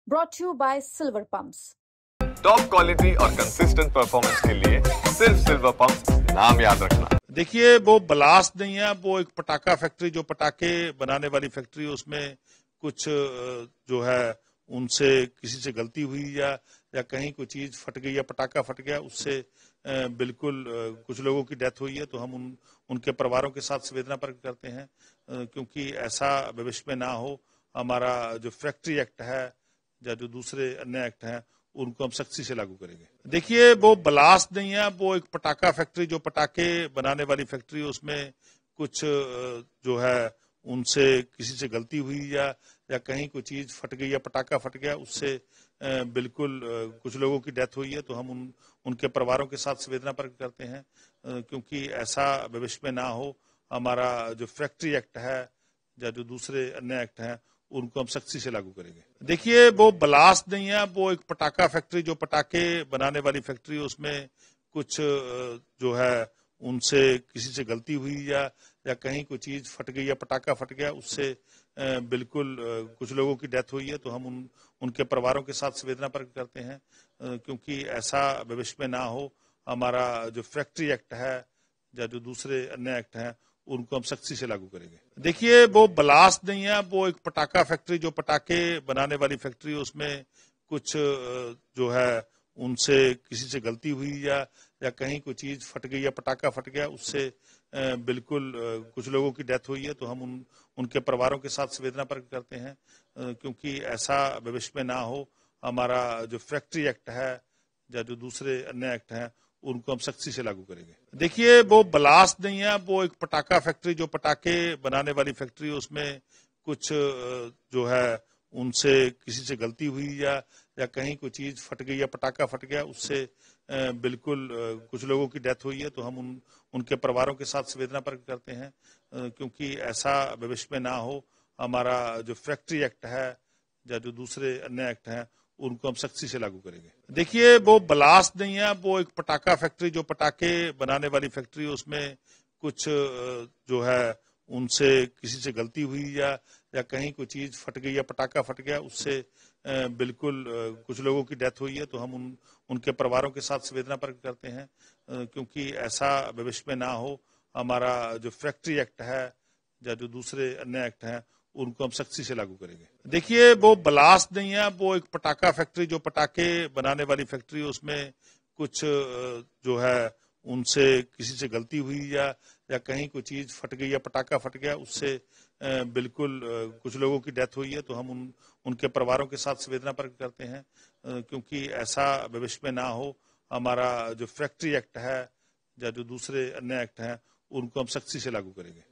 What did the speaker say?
brought to you by Silver Pumps. Top quality और consistent performance के लिए सिर्फ सिल्वर पंप नाम याद रखना। देखिए, वो ब्लास्ट नहीं है, वो एक पटाखा फैक्ट्री, जो पटाखे बनाने वाली फैक्ट्री, उसमें कुछ जो है उनसे किसी से गलती हुई या कहीं कोई चीज फट गई या पटाखा फट गया, उससे बिल्कुल कुछ लोगों की डेथ हुई है। तो हम उनके परिवारों के साथ संवेदना प्रकट करते हैं, क्योंकि ऐसा भविष्य में ना हो। हमारा जो फैक्ट्री एक्ट है या जो दूसरे अन्य एक्ट हैं, उनको हम सख्ती से लागू करेंगे। देखिए, वो ब्लास्ट नहीं है, वो एक पटाखा फैक्ट्री, जो पटाखे बनाने वाली फैक्ट्री, उसमें कुछ जो है उनसे किसी से गलती हुई या कहीं कोई चीज फट गई या पटाखा फट गया, उससे बिल्कुल कुछ लोगों की डेथ हुई है। तो हम उनके परिवारों के साथ संवेदना प्रकट करते हैं, क्योंकि ऐसा भविष्य में ना हो। हमारा जो फैक्ट्री एक्ट है या जो दूसरे अन्य एक्ट हैं, उनको हम सख्ती से लागू करेंगे। देखिए, वो ब्लास्ट नहीं है, वो एक पटाखा फैक्ट्री, जो पटाखे बनाने वाली फैक्ट्री, उसमें कुछ जो है उनसे किसी से गलती हुई या कहीं कोई चीज फट गई या पटाखा फट गया, उससे बिल्कुल कुछ लोगों की डेथ हुई है। तो हम उनके परिवारों के साथ संवेदना प्रकट करते हैं, क्योंकि ऐसा भविष्य में ना हो। हमारा जो फैक्ट्री एक्ट है या जो दूसरे अन्य एक्ट हैं, उनको हम सख्ती से लागू करेंगे। देखिए, वो ब्लास्ट नहीं है, वो एक पटाखा फैक्ट्री, जो पटाखे बनाने वाली फैक्ट्री, उसमें कुछ जो है उनसे किसी से गलती हुई या कहीं कोई चीज फट गई या पटाखा फट गया, उससे बिल्कुल कुछ लोगों की डेथ हुई है। तो हम उनके परिवारों के साथ संवेदना प्रकट करते हैं, क्योंकि ऐसा भविष्य में ना हो। हमारा जो फैक्ट्री एक्ट है या जो दूसरे अन्य एक्ट हैं, उनको हम सख्ती से लागू करेंगे। देखिए, वो ब्लास्ट नहीं है, वो एक पटाखा फैक्ट्री, जो पटाखे बनाने वाली फैक्ट्री, उसमें कुछ जो है उनसे किसी से गलती हुई या कहीं कोई चीज फट गई या पटाखा फट गया, उससे बिल्कुल कुछ लोगों की डेथ हुई है। तो हम उनके परिवारों के साथ संवेदना प्रकट करते हैं, क्योंकि ऐसा भविष्य में ना हो। हमारा जो फैक्ट्री एक्ट है या जो दूसरे अन्य एक्ट हैं, उनको हम सख्ती से लागू करेंगे। देखिए, वो ब्लास्ट नहीं है, वो एक पटाखा फैक्ट्री, जो पटाखे बनाने वाली फैक्ट्री, उसमें कुछ जो है उनसे किसी से गलती हुई या कहीं कोई चीज फट गई या पटाखा फट गया, उससे बिल्कुल कुछ लोगों की डेथ हुई है। तो हम उनके परिवारों के साथ संवेदना प्रकट करते हैं, क्योंकि ऐसा भविष्य में ना हो। हमारा जो फैक्ट्री एक्ट है या जो दूसरे अन्य एक्ट हैं, उनको हम सख्ती से लागू करेंगे। देखिए, वो ब्लास्ट नहीं है, वो एक पटाखा फैक्ट्री, जो पटाखे बनाने वाली फैक्ट्री, उसमें कुछ जो है उनसे किसी से गलती हुई या कहीं कोई चीज फट गई या पटाखा फट गया, उससे बिल्कुल कुछ लोगों की डेथ हुई है। तो हम उनके परिवारों के साथ संवेदना प्रकट करते हैं, क्योंकि ऐसा भविष्य में ना हो। हमारा जो फैक्ट्री एक्ट है या जो दूसरे अन्य एक्ट हैं, उनको हम सख्ती से लागू करेंगे।